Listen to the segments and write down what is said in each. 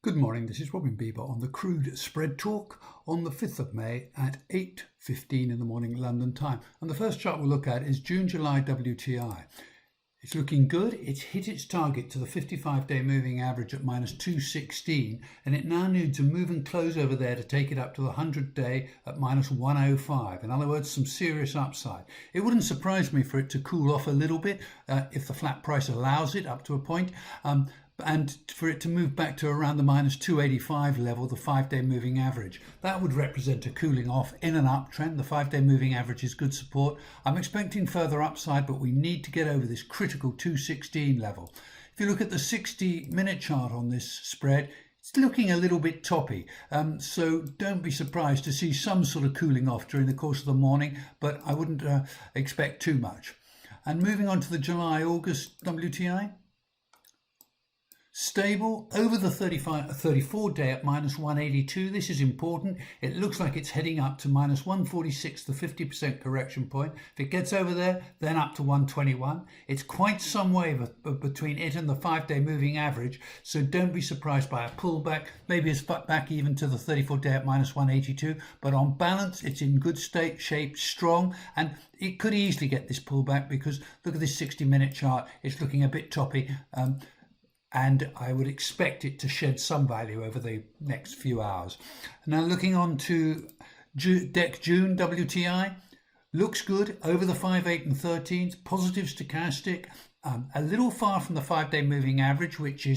Good morning, this is Robin Bieber on the Crude Spread Talk on the 5th of May at 8:15 in the morning London time. And the first chart we'll look at is June-July WTI. It's looking good. It's hit its target to the 55-day moving average at minus 216, and it now needs a move and close over there to take it up to the 100-day at minus 105. In other words, some serious upside. It wouldn't surprise me for it to cool off a little bit if the flat price allows it up to a point. And for it to move back to around the minus 285 level, the 5-day moving average. That would represent a cooling off in an uptrend. The 5-day moving average is good support. I'm expecting further upside, but we need to get over this critical 216 level. If you look at the 60-minute chart on this spread, it's looking a little bit toppy, so don't be surprised to see some sort of cooling off during the course of the morning, but I wouldn't expect too much. And moving on to the July-August WTI. Stable over the 34 day at minus 182. This is important. It looks like it's heading up to minus 146, the 50% correction point. If it gets over there, then up to 121. It's quite some way between it and the 5-day moving average, so don't be surprised by a pullback. Maybe it's back even to the 34 day at minus 182, but on balance, it's in good shape, strong, and it could easily get this pullback because look at this 60-minute chart. It's looking a bit toppy. And I would expect it to shed some value over the next few hours. Now looking on to DEC June WTI, looks good over the 5, 8 and 13s, positive stochastic, a little far from the 5-day moving average, which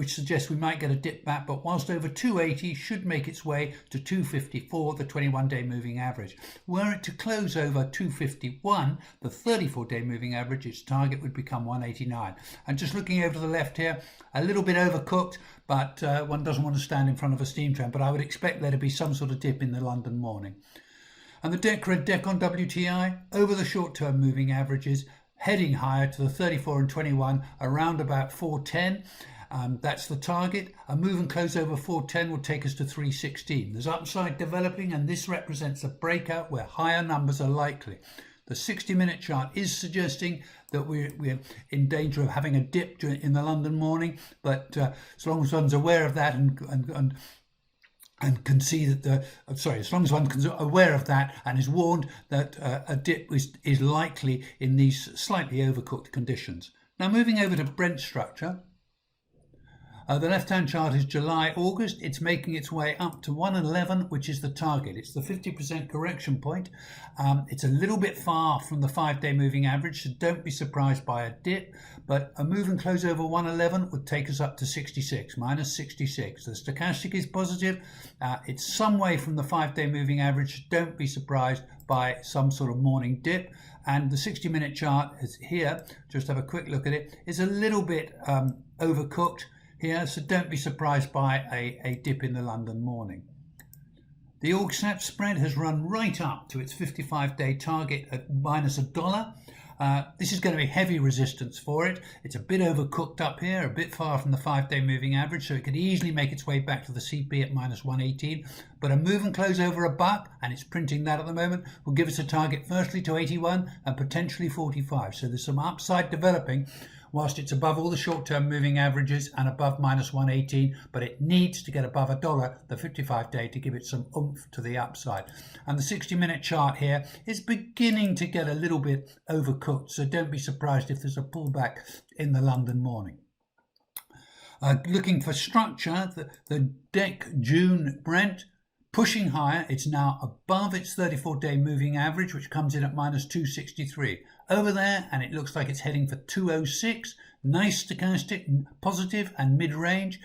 suggests we might get a dip back, but whilst over 280 should make its way to 254, the 21-day moving average. Were it to close over 251, the 34-day moving average, its target would become 189. And just looking over to the left here, a little bit overcooked, but one doesn't want to stand in front of a steam trend, but I would expect there to be some sort of dip in the London morning. And the red deck on WTI, over the short-term moving averages, heading higher to the 34 and 21 around about 410. That's the target. A move and close over 410 will take us to 316. There's upside developing, and this represents a breakout where higher numbers are likely. The 60-minute chart is suggesting that we're in danger of having a dip in the London morning, but as long as one's aware of that and can see that as long as one's aware of that and is warned that a dip is likely in these slightly overcooked conditions. Now moving over to Brent structure. The left-hand chart is July-August. It's making its way up to 111, which is the target. It's the 50% correction point. It's a little bit far from the 5-day moving average, so don't be surprised by a dip. But a move and close over 111 would take us up to 66, minus 66. The stochastic is positive. It's some way from the 5-day moving average. Don't be surprised by some sort of morning dip. And the 60-minute chart is here. Just have a quick look at it. It's a little bit overcooked here, so don't be surprised by a dip in the London morning. The Org-Sat spread has run right up to its 55-day target at minus $1. This is going to be heavy resistance for it. It's a bit overcooked up here, a bit far from the 5-day moving average, so it could easily make its way back to the CP at minus 118. But a move and close over $1, and it's printing that at the moment, will give us a target firstly to 81 and potentially 45. So there's some upside developing whilst it's above all the short-term moving averages and above minus 118, but it needs to get above $1, the 55-day, to give it some oomph to the upside. And the 60-minute chart here is beginning to get a little bit overcooked, so don't be surprised if there's a pullback in the London morning. Looking for structure, the DEC June Brent, pushing higher. It's now above its 34-day moving average, which comes in at minus 263. Over there, and it looks like it's heading for 206. Nice stochastic, positive and mid-range.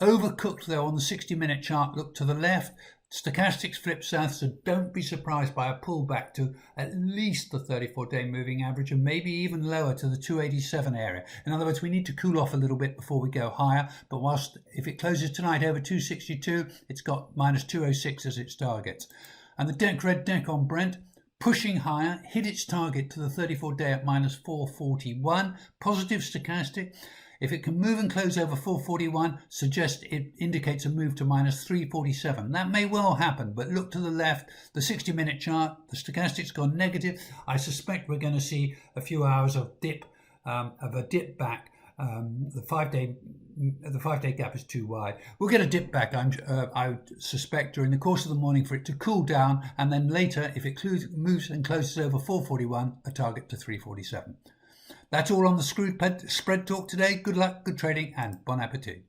Overcooked though on the 60-minute chart. Look to the left. Stochastics flip south, so don't be surprised by a pullback to at least the 34-day moving average and maybe even lower to the 287 area. In other words, we need to cool off a little bit before we go higher, but whilst if it closes tonight over 262, it's got minus 206 as its target. And the red deck on Brent, pushing higher, hit its target to the 34-day at minus 441, positive stochastic. If it can move and close over 441, suggest it indicates a move to minus 347. That may well happen, but look to the left, the 60-minute chart, the stochastic's gone negative. I suspect we're going to see a few hours of a dip back The 5-day gap is too wide. We'll get a dip back, I would suspect, during the course of the morning for it to cool down, and then later, if it moves and closes over 441, a target to 347. That's all on the spread talk today. Good luck, good trading, and bon appetit.